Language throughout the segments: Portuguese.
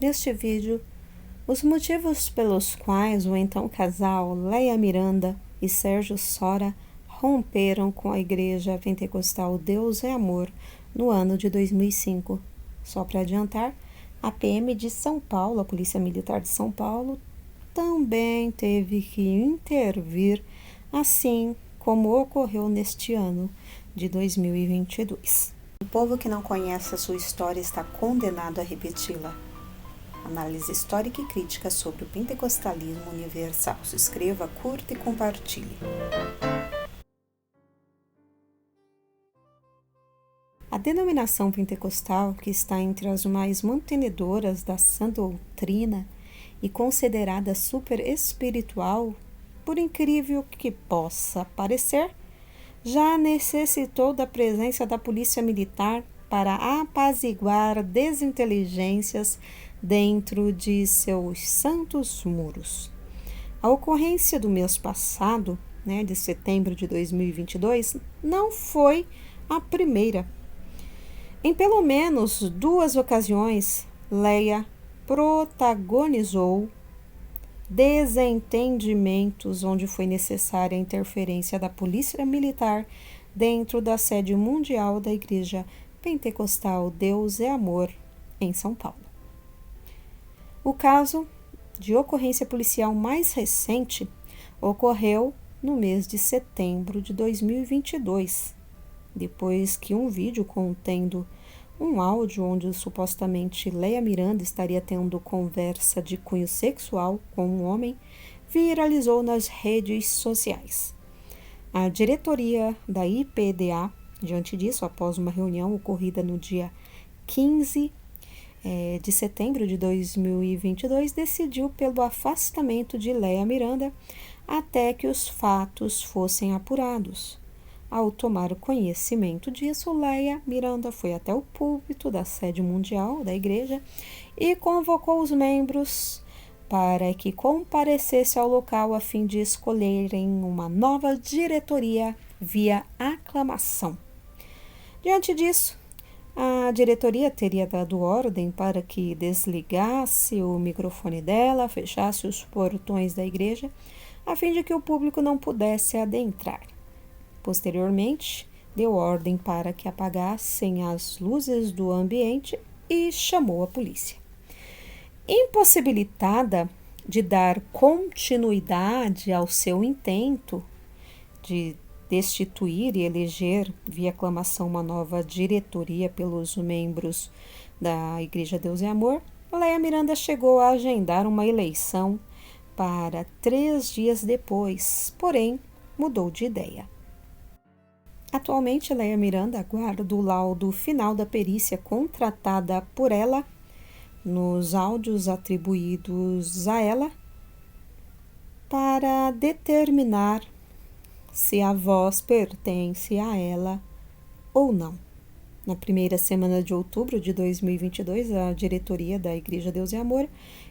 neste vídeo, os motivos pelos quais o então casal Leia Miranda e Sérgio Sora romperam com a Igreja Pentecostal Deus é Amor no ano de 2005. Só para adiantar, a PM de São Paulo, a Polícia Militar de São Paulo, também teve que intervir, assim como ocorreu neste ano de 2022. O povo que não conhece a sua história está condenado a repeti-la. Análise histórica e crítica sobre o pentecostalismo universal. Se inscreva, curta e compartilhe. A denominação pentecostal, que está entre as mais mantenedoras da sã doutrina e considerada super espiritual, por incrível que possa parecer, já necessitou da presença da polícia militar para apaziguar desinteligências dentro de seus santos muros. A ocorrência do mês passado, de setembro de 2022, não foi a primeira. Em pelo menos 2 ocasiões, Leia protagonizou desentendimentos onde foi necessária a interferência da polícia militar dentro da sede mundial da Igreja Pentecostal Deus é Amor, em São Paulo. O caso de ocorrência policial mais recente ocorreu no mês de setembro de 2022, depois que um vídeo contendo um áudio onde supostamente Leia Miranda estaria tendo conversa de cunho sexual com um homem viralizou nas redes sociais. A diretoria da IPDA, diante disso, após uma reunião ocorrida no dia 15 de setembro de 2022, decidiu pelo afastamento de Leia Miranda até que os fatos fossem apurados. Ao tomar conhecimento disso, Leia Miranda foi até o púlpito da sede mundial da igreja e convocou os membros para que comparecessem ao local a fim de escolherem uma nova diretoria via aclamação. Diante disso, a diretoria teria dado ordem para que desligasse o microfone dela, fechasse os portões da igreja, a fim de que o público não pudesse adentrar. Posteriormente, deu ordem para que apagassem as luzes do ambiente e chamou a polícia. Impossibilitada de dar continuidade ao seu intento de destituir e eleger via aclamação uma nova diretoria pelos membros da Igreja Deus é Amor, Leia Miranda chegou a agendar uma eleição para 3 dias depois, porém mudou de ideia. Atualmente, Leia Miranda aguarda o laudo final da perícia contratada por ela nos áudios atribuídos a ela para determinar se a voz pertence a ela ou não. Na primeira semana de outubro de 2022, a diretoria da Igreja Deus é Amor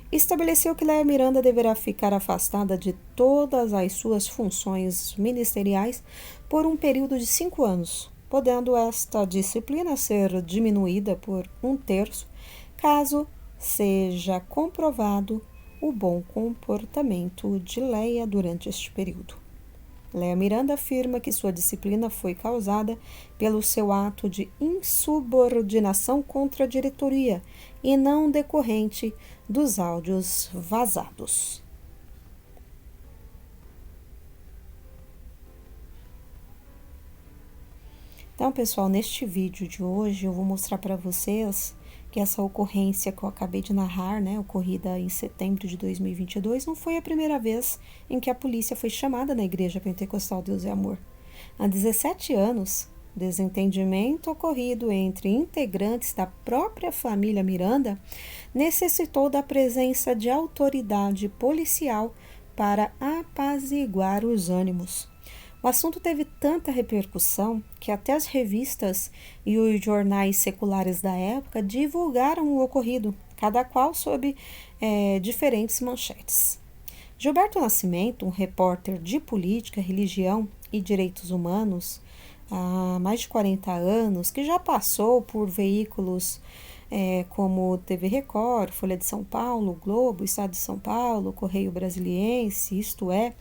estabeleceu que Leia Miranda deverá ficar afastada de todas as suas funções ministeriais por um período de 5 anos, podendo esta disciplina ser diminuída por 1/3, caso seja comprovado o bom comportamento de Leia durante este período. Leia Miranda afirma que sua disciplina foi causada pelo seu ato de insubordinação contra a diretoria e não decorrente dos áudios vazados. Então, pessoal, neste vídeo de hoje eu vou mostrar para vocês que essa ocorrência que eu acabei de narrar, ocorrida em setembro de 2022, não foi a primeira vez em que a polícia foi chamada na Igreja Pentecostal Deus é Amor. Há 17 anos, desentendimento ocorrido entre integrantes da própria família Miranda necessitou da presença de autoridade policial para apaziguar os ânimos. O assunto teve tanta repercussão que até as revistas e os jornais seculares da época divulgaram o ocorrido, cada qual sob diferentes manchetes. Gilberto Nascimento, um repórter de política, religião e direitos humanos há mais de 40 anos, que já passou por veículos como TV Record, Folha de São Paulo, Globo, Estado de São Paulo, Correio Brasiliense, Isto É.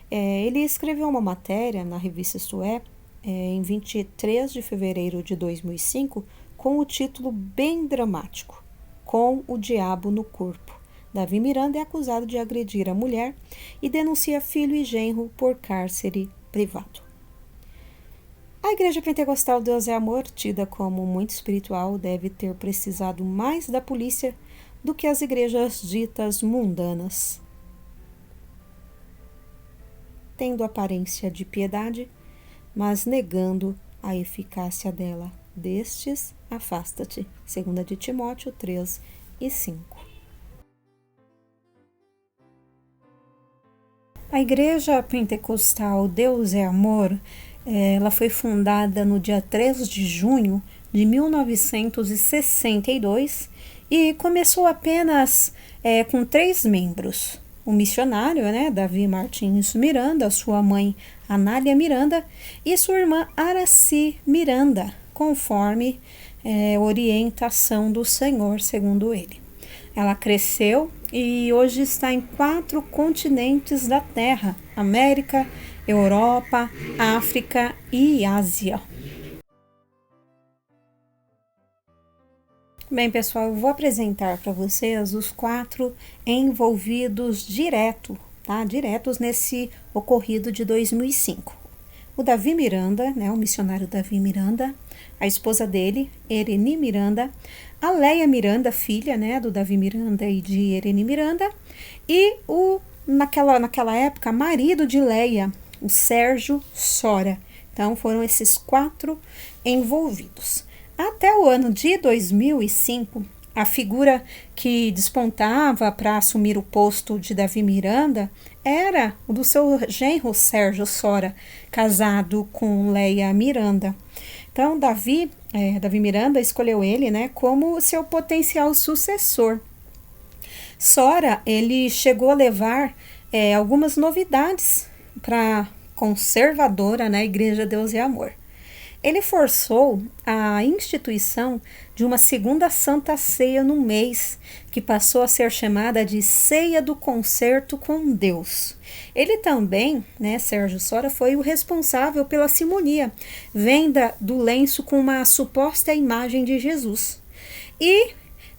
Ele escreveu uma matéria na revista Isto É, em 23 de fevereiro de 2005, com o título bem dramático, Com o Diabo no Corpo. Davi Miranda é acusado de agredir a mulher e denuncia filho e genro por cárcere privado. A Igreja Pentecostal Deus é Amor, tida como muito espiritual, deve ter precisado mais da polícia do que as igrejas ditas mundanas. Tendo aparência de piedade, mas negando a eficácia dela. Destes, afasta-te. 2 de Timóteo 3 e 5. A Igreja Pentecostal Deus é Amor, ela foi fundada no dia 3 de junho de 1962 e começou apenas com 3 membros. O missionário, Davi Martins Miranda, sua mãe Anália Miranda e sua irmã Araci Miranda, conforme orientação do Senhor, segundo ele. Ela cresceu e hoje está em 4 continentes da Terra: América, Europa, África e Ásia. Bem, pessoal, eu vou apresentar para vocês os 4 envolvidos diretos nesse ocorrido de 2005. O Davi Miranda, o missionário Davi Miranda, a esposa dele, Ereni Miranda, a Leia Miranda, filha, do Davi Miranda e de Ereni Miranda, e naquela época, marido de Leia, o Sérgio Sora. Então, foram esses 4 envolvidos. Até o ano de 2005, a figura que despontava para assumir o posto de Davi Miranda era o do seu genro Sérgio Sora, casado com Leia Miranda. Então, Davi Miranda escolheu ele, como seu potencial sucessor. Sora, ele chegou a levar algumas novidades para a conservadora, Igreja Deus é Amor. Ele forçou a instituição de uma segunda Santa Ceia no mês, que passou a ser chamada de Ceia do Concerto com Deus. Ele também, Sérgio Sora, foi o responsável pela simonia, venda do lenço com uma suposta imagem de Jesus. E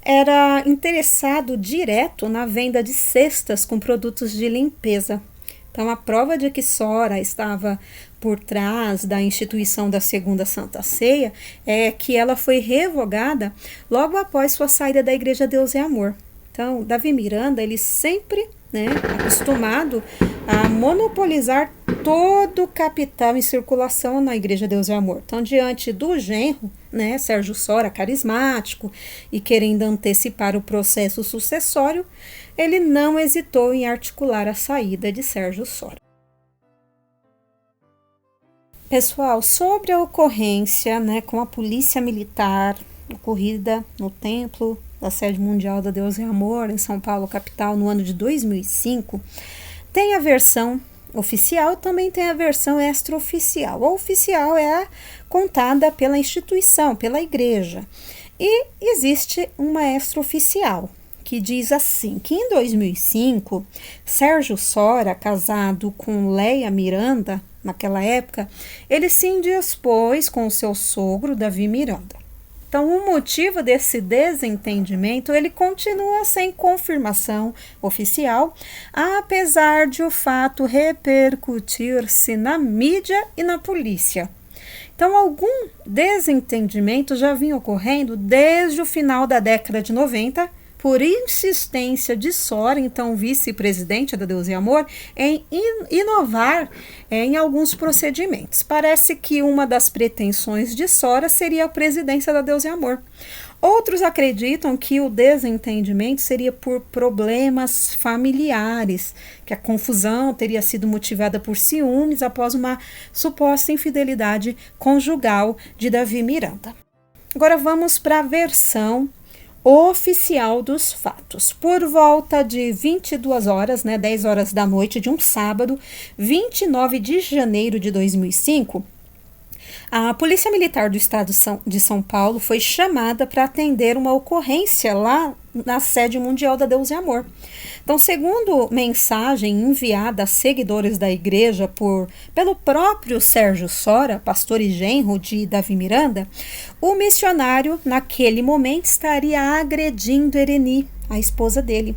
era interessado direto na venda de cestas com produtos de limpeza. Então, a prova de que Sora estava por trás da instituição da Segunda Santa Ceia é que ela foi revogada logo após sua saída da Igreja Deus é Amor. Então, Davi Miranda, ele sempre, acostumado a monopolizar todo o capital em circulação na Igreja Deus é Amor. Então, diante do genro, Sérgio Sora, carismático e querendo antecipar o processo sucessório, ele não hesitou em articular a saída de Sérgio Sora. Pessoal, sobre a ocorrência com a polícia militar ocorrida no templo da sede mundial da Deus é Amor, em São Paulo, capital, no ano de 2005, tem a versão oficial, também tem a versão extraoficial. A oficial é a contada pela instituição, pela igreja. E existe uma extraoficial, que diz assim, que em 2005, Sérgio Sora, casado com Leia Miranda, naquela época, ele se indispôs com o seu sogro, Davi Miranda. Então, o motivo desse desentendimento, ele continua sem confirmação oficial, apesar de o fato repercutir-se na mídia e na polícia. Então, algum desentendimento já vinha ocorrendo desde o final da década de 90, por insistência de Sora, então vice-presidente da Deus e Amor, em inovar em alguns procedimentos. Parece que uma das pretensões de Sora seria a presidência da Deus e Amor. Outros acreditam que o desentendimento seria por problemas familiares, que a confusão teria sido motivada por ciúmes após uma suposta infidelidade conjugal de Davi Miranda. Agora vamos para a versão oficial dos fatos. Por volta de 22 horas, 10 horas da noite de um sábado, 29 de janeiro de 2005, A Polícia Militar do Estado de São Paulo foi chamada para atender uma ocorrência lá na sede mundial da Deus e Amor. Então, segundo mensagem enviada a seguidores da igreja pelo próprio Sérgio Sora, pastor e genro de Davi Miranda, o missionário, naquele momento, estaria agredindo Ereni, a esposa dele.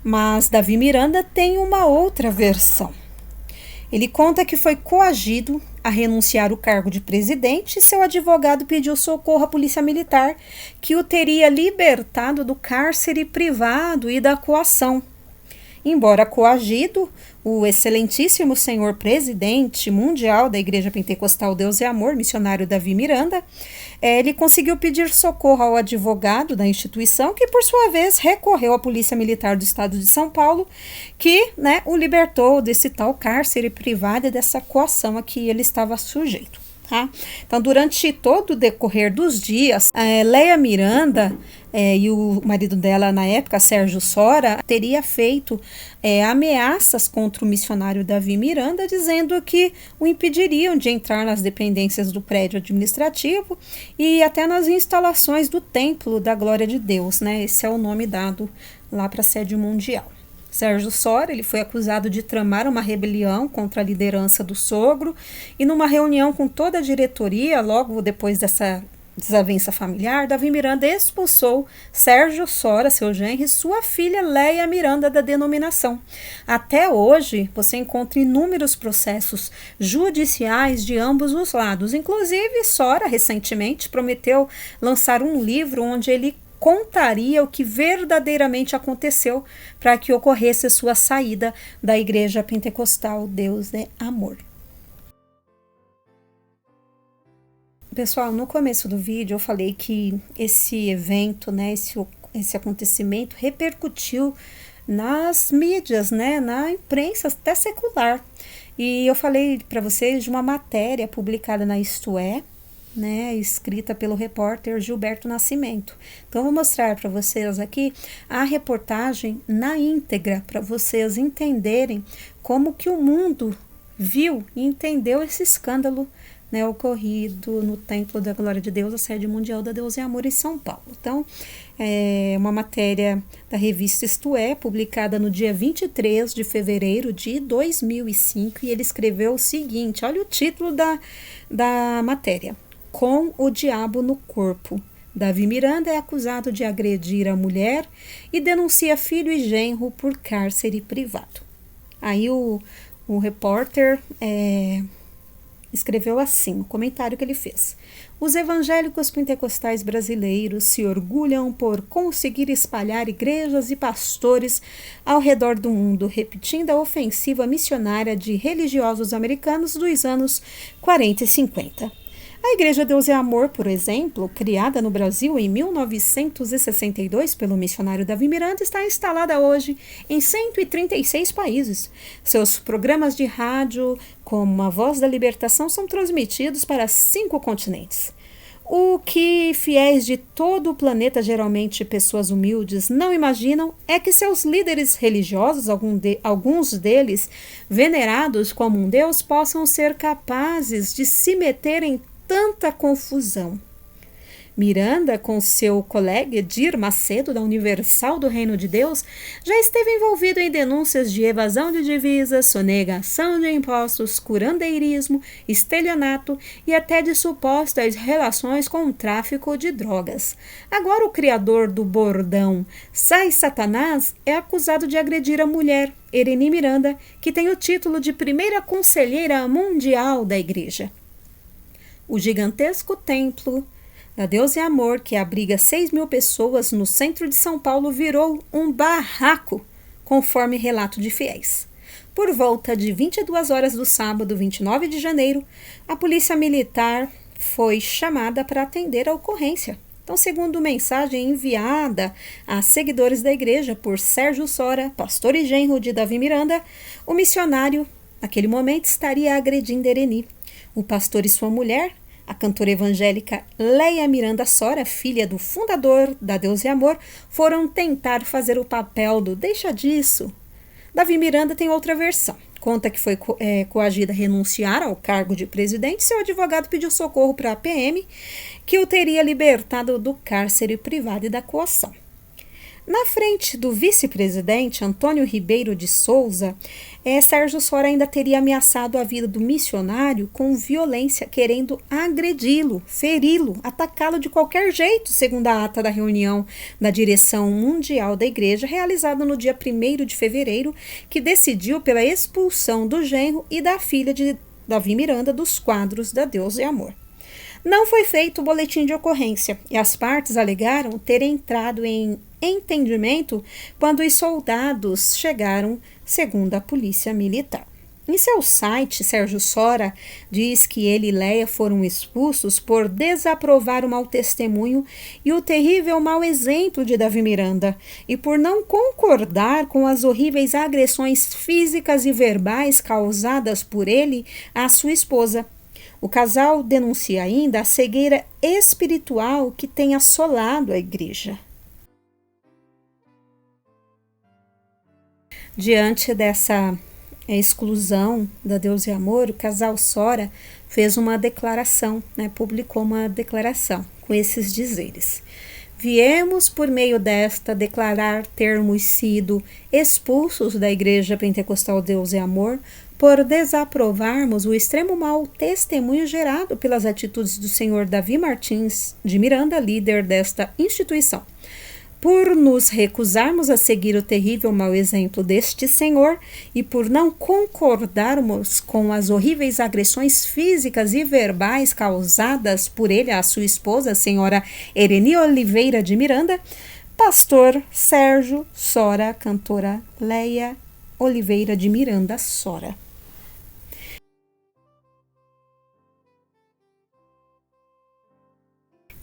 Mas Davi Miranda tem uma outra versão. Ele conta que foi coagido a renunciar o cargo de presidente e seu advogado pediu socorro à polícia militar, que o teria libertado do cárcere privado e da coação. Embora coagido, o excelentíssimo senhor presidente mundial da Igreja Pentecostal Deus e Amor, missionário Davi Miranda, ele conseguiu pedir socorro ao advogado da instituição, que por sua vez recorreu à Polícia Militar do Estado de São Paulo, que o libertou desse tal cárcere privado e dessa coação a que ele estava sujeito. Tá? Então, durante todo o decorrer dos dias, Leia Miranda e o marido dela na época, Sérgio Sora, teria feito ameaças contra o missionário Davi Miranda, dizendo que o impediriam de entrar nas dependências do prédio administrativo e até nas instalações do Templo da Glória de Deus, Esse é o nome dado lá para a sede mundial. Sérgio Sora, ele foi acusado de tramar uma rebelião contra a liderança do sogro e numa reunião com toda a diretoria, logo depois dessa desavença familiar, Davi Miranda expulsou Sérgio Sora, seu genro, e sua filha Leia Miranda da denominação. Até hoje, você encontra inúmeros processos judiciais de ambos os lados. Inclusive, Sora, recentemente, prometeu lançar um livro onde ele contaria o que verdadeiramente aconteceu para que ocorresse sua saída da Igreja Pentecostal Deus é Amor. Pessoal, no começo do vídeo eu falei que esse evento, esse acontecimento repercutiu nas mídias, na imprensa até secular. E eu falei para vocês de uma matéria publicada na Isto É, escrita pelo repórter Gilberto Nascimento. Então, eu vou mostrar para vocês aqui a reportagem na íntegra, para vocês entenderem como que o mundo viu e entendeu esse escândalo ocorrido no Templo da Glória de Deus, a sede mundial da Deus e Amor em São Paulo. Então, é uma matéria da revista Isto É, publicada no dia 23 de fevereiro de 2005, e ele escreveu o seguinte, olha o título da matéria: Com o diabo no corpo. Davi Miranda é acusado de agredir a mulher e denuncia filho e genro por cárcere privado. Aí o repórter escreveu assim, o comentário que ele fez: Os evangélicos pentecostais brasileiros se orgulham por conseguir espalhar igrejas e pastores ao redor do mundo, repetindo a ofensiva missionária de religiosos americanos dos anos 40 e 50. A Igreja Deus é Amor, por exemplo, criada no Brasil em 1962 pelo missionário Davi Miranda, está instalada hoje em 136 países. Seus programas de rádio, como a Voz da Libertação, são transmitidos para 5 continentes. O que fiéis de todo o planeta, geralmente pessoas humildes, não imaginam é que seus líderes religiosos, alguns deles venerados como um deus, possam ser capazes de se meter em tanta confusão. Miranda, com seu colega Edir Macedo, da Universal do Reino de Deus, já esteve envolvido em denúncias de evasão de divisas, sonegação de impostos, curandeirismo, estelionato e até de supostas relações com o tráfico de drogas. Agora o criador do bordão Sai Satanás é acusado de agredir a mulher, Ereni Miranda, que tem o título de primeira conselheira mundial da igreja. O gigantesco templo da Deus e Amor, que abriga 6.000 pessoas no centro de São Paulo, virou um barraco, conforme relato de fiéis. Por volta de 22 horas do sábado, 29 de janeiro, a polícia militar foi chamada para atender a ocorrência. Então, segundo mensagem enviada a seguidores da igreja por Sérgio Sora, pastor e genro de Davi Miranda, o missionário, naquele momento, estaria agredindo Ereni. O pastor e sua mulher, a cantora evangélica Leia Miranda Sora, filha do fundador da Deus e Amor, foram tentar fazer o papel do deixa disso. Davi Miranda tem outra versão. Conta que foi coagida a renunciar ao cargo de presidente. Seu advogado pediu socorro para a PM, que o teria libertado do cárcere privado e da coação. Na frente do vice-presidente Antônio Ribeiro de Souza, Sérgio Sora ainda teria ameaçado a vida do missionário com violência, querendo agredi-lo, feri-lo, atacá-lo de qualquer jeito, segundo a ata da reunião da direção mundial da igreja, realizada no dia 1º de fevereiro, que decidiu pela expulsão do genro e da filha de Davi Miranda dos quadros da Deus e Amor. Não foi feito o boletim de ocorrência e as partes alegaram ter entrado em entendimento quando os soldados chegaram, segundo a polícia militar. Em seu site, Sérgio Sora diz que ele e Leia foram expulsos por desaprovar o mau testemunho e o terrível mau exemplo de Davi Miranda e por não concordar com as horríveis agressões físicas e verbais causadas por ele à sua esposa. O casal denuncia ainda a cegueira espiritual que tem assolado a igreja. Diante dessa exclusão da Deus e Amor, o casal Sora fez uma declaração, publicou uma declaração com esses dizeres: viemos por meio desta declarar termos sido expulsos da Igreja Pentecostal Deus e Amor por desaprovarmos o extremo mau testemunho gerado pelas atitudes do senhor Davi Martins de Miranda, líder desta instituição. Por nos recusarmos a seguir o terrível mau exemplo deste senhor e por não concordarmos com as horríveis agressões físicas e verbais causadas por ele à sua esposa, a senhora Ereni Oliveira de Miranda, pastor Sérgio Sora, cantora Leia Oliveira de Miranda Sora.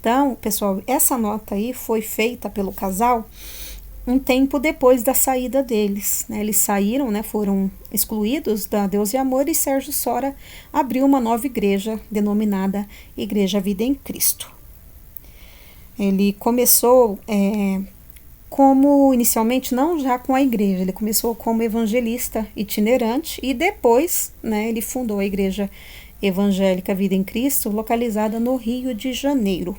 Então, pessoal, essa nota aí foi feita pelo casal um tempo depois da saída deles, Eles saíram, foram excluídos da Deus e Amor e Sérgio Sora abriu uma nova igreja denominada Igreja Vida em Cristo. Ele começou como, inicialmente, não já com a igreja, ele começou como evangelista itinerante e depois, ele fundou a Igreja Evangélica Vida em Cristo, localizada no Rio de Janeiro.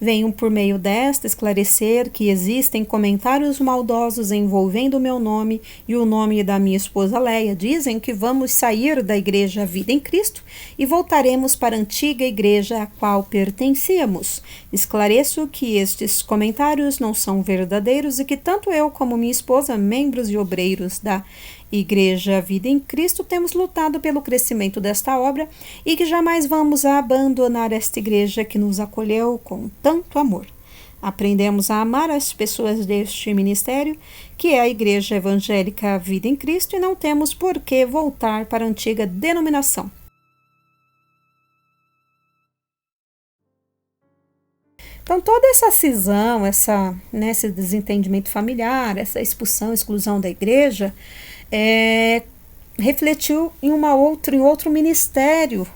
Venho por meio desta esclarecer que existem comentários maldosos envolvendo o meu nome e o nome da minha esposa Leia. Dizem que vamos sair da Igreja Vida em Cristo e voltaremos para a antiga igreja a qual pertencíamos. Esclareço que estes comentários não são verdadeiros e que tanto eu como minha esposa, membros e obreiros da Igreja Vida em Cristo, temos lutado pelo crescimento desta obra e que jamais vamos abandonar esta igreja que nos acolheu com tanto amor. Aprendemos a amar as pessoas deste ministério, que é a Igreja Evangélica Vida em Cristo, e não temos por que voltar para a antiga denominação. Então, toda essa cisão, esse desentendimento familiar, essa expulsão, exclusão da igreja, refletiu em outro ministério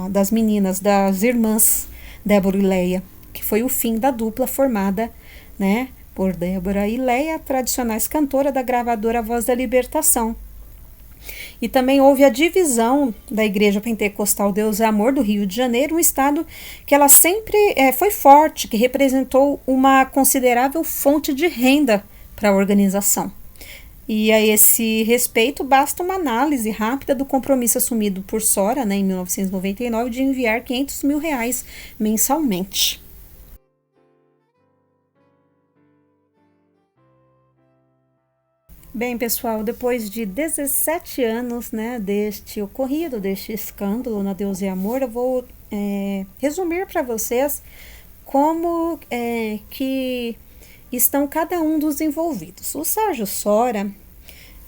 das meninas, das irmãs Débora e Leia, que foi o fim da dupla formada, por Débora e Leia, tradicionais cantora da gravadora Voz da Libertação. E também houve a divisão da Igreja Pentecostal Deus é Amor do Rio de Janeiro, um estado que ela sempre foi forte, que representou uma considerável fonte de renda para a organização. E a esse respeito, basta uma análise rápida do compromisso assumido por Sora, em 1999, de enviar R$500 mil mensalmente. Bem, pessoal, depois de 17 anos deste ocorrido, deste escândalo na Deus e Amor, eu vou resumir para vocês como que estão cada um dos envolvidos. O Sérgio Sora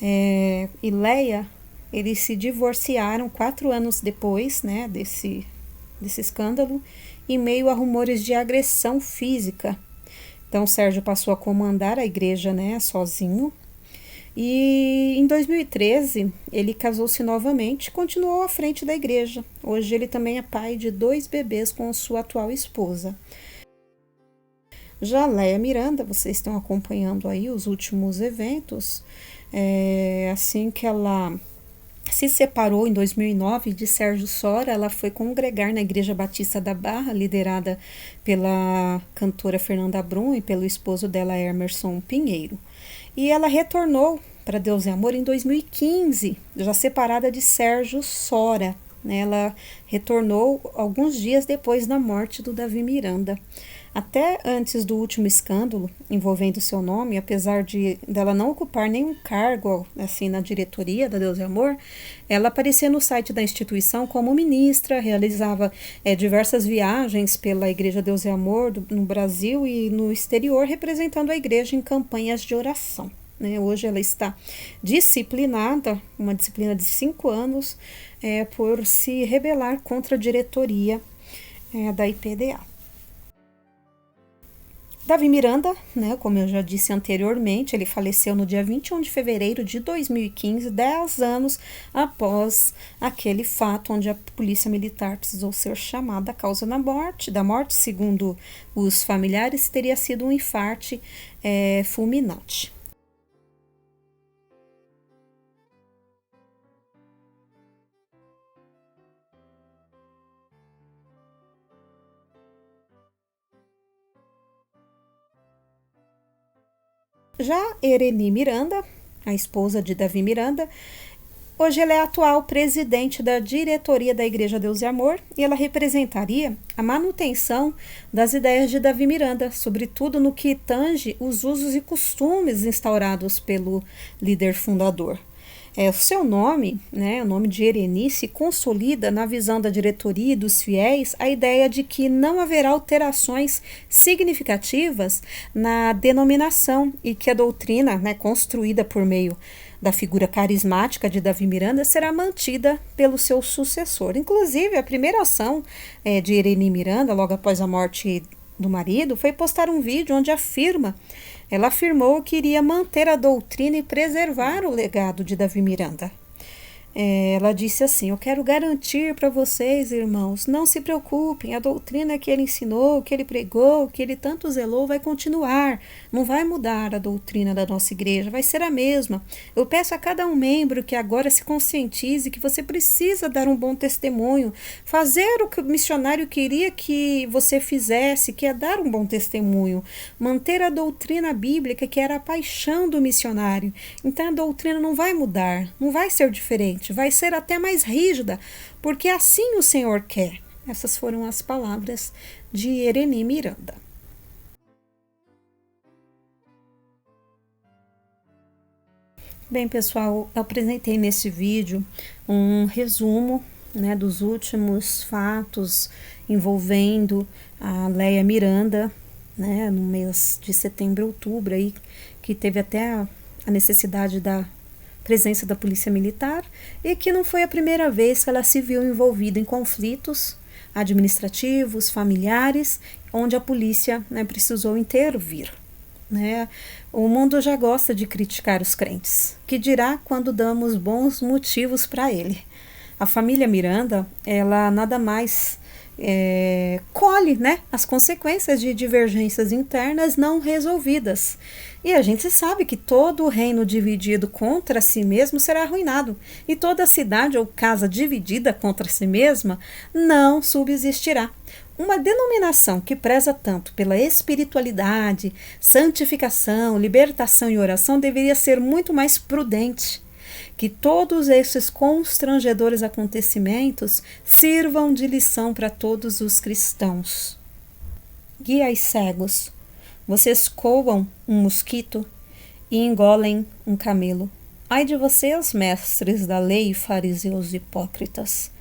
e Leia, eles se divorciaram 4 anos depois desse escândalo, em meio a rumores de agressão física. Então, o Sérgio passou a comandar a igreja sozinho. E em 2013, ele casou-se novamente e continuou à frente da igreja. Hoje ele também é pai de 2 bebês com sua atual esposa. Já Léia Miranda, vocês estão acompanhando aí os últimos eventos, assim que ela se separou em 2009 de Sérgio Sora, ela foi congregar na Igreja Batista da Barra, liderada pela cantora Fernanda Brum e pelo esposo dela, Emerson Pinheiro. E ela retornou para Deus é Amor em 2015, já separada de Sérgio Sora. Ela retornou alguns dias depois da morte do Davi Miranda. Até antes do último escândalo envolvendo seu nome, apesar dela não ocupar nenhum cargo assim na diretoria da Deus e Amor, ela aparecia no site da instituição como ministra, realizava diversas viagens pela Igreja Deus e Amor no Brasil e no exterior, representando a igreja em campanhas de oração. Hoje ela está disciplinada, uma disciplina de 5 anos, por se rebelar contra a diretoria da IPDA. Davi Miranda, como eu já disse anteriormente, ele faleceu no dia 21 de fevereiro de 2015, 10 anos após aquele fato onde a polícia militar precisou ser chamada. A causa da morte, segundo os familiares, teria sido um infarte fulminante. Já Ereni Miranda, a esposa de Davi Miranda, hoje ela é a atual presidente da diretoria da Igreja Deus e Amor e ela representaria a manutenção das ideias de Davi Miranda, sobretudo no que tange os usos e costumes instaurados pelo líder fundador. O seu nome, o nome de Ereni, se consolida na visão da diretoria e dos fiéis a ideia de que não haverá alterações significativas na denominação e que a doutrina construída por meio da figura carismática de Davi Miranda será mantida pelo seu sucessor. Inclusive, a primeira ação de Ereni Miranda, logo após a morte do marido, foi postar um vídeo onde ela afirmou que iria manter a doutrina e preservar o legado de Davi Miranda. Ela disse assim: eu quero garantir para vocês, irmãos, não se preocupem, a doutrina que ele ensinou, que ele pregou, que ele tanto zelou vai continuar, não vai mudar a doutrina da nossa igreja, vai ser a mesma. Eu peço a cada um membro que agora se conscientize que você precisa dar um bom testemunho, fazer o que o missionário queria que você fizesse, que é dar um bom testemunho, manter a doutrina bíblica que era a paixão do missionário. Então a doutrina não vai mudar, não vai ser diferente, vai ser até mais rígida, porque assim o Senhor quer. Essas foram as palavras de Ereni Miranda. Bem, pessoal, eu apresentei nesse vídeo um resumo dos últimos fatos envolvendo a Léia Miranda, no mês de setembro, outubro, aí, que teve até a necessidade da presença da polícia militar e que não foi a primeira vez que ela se viu envolvida em conflitos administrativos, familiares, onde a polícia precisou intervir. O mundo já gosta de criticar os crentes, que dirá quando damos bons motivos para ele. A família Miranda, ela nada mais colhe as consequências de divergências internas não resolvidas. E a gente sabe que todo o reino dividido contra si mesmo será arruinado, e toda cidade ou casa dividida contra si mesma não subsistirá. Uma denominação que preza tanto pela espiritualidade, santificação, libertação e oração deveria ser muito mais prudente. Que todos esses constrangedores acontecimentos sirvam de lição para todos os cristãos. Guias cegos, vocês coam um mosquito e engolem um camelo. Ai de vocês, mestres da lei, fariseus hipócritas!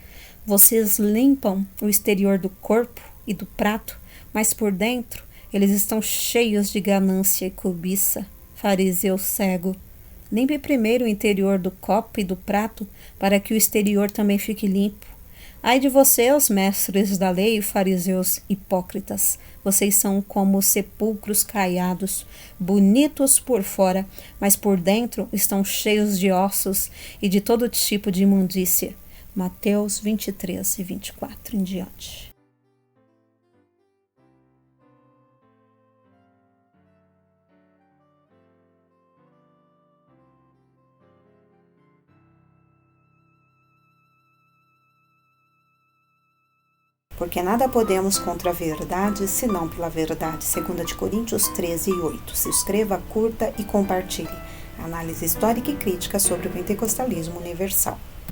Vocês limpam o exterior do corpo e do prato, mas por dentro eles estão cheios de ganância e cobiça. Fariseu cego! Limpe primeiro o interior do copo e do prato, para que o exterior também fique limpo. Ai de vocês, mestres da lei, fariseus hipócritas! Vocês são como sepulcros caiados, bonitos por fora, mas por dentro estão cheios de ossos e de todo tipo de imundícia. Mateus 23 e 24 em diante. porque nada podemos contra a verdade, senão pela verdade. 2 Coríntios 13:8. Se inscreva, curta e compartilhe. Análise histórica e crítica sobre o pentecostalismo universal.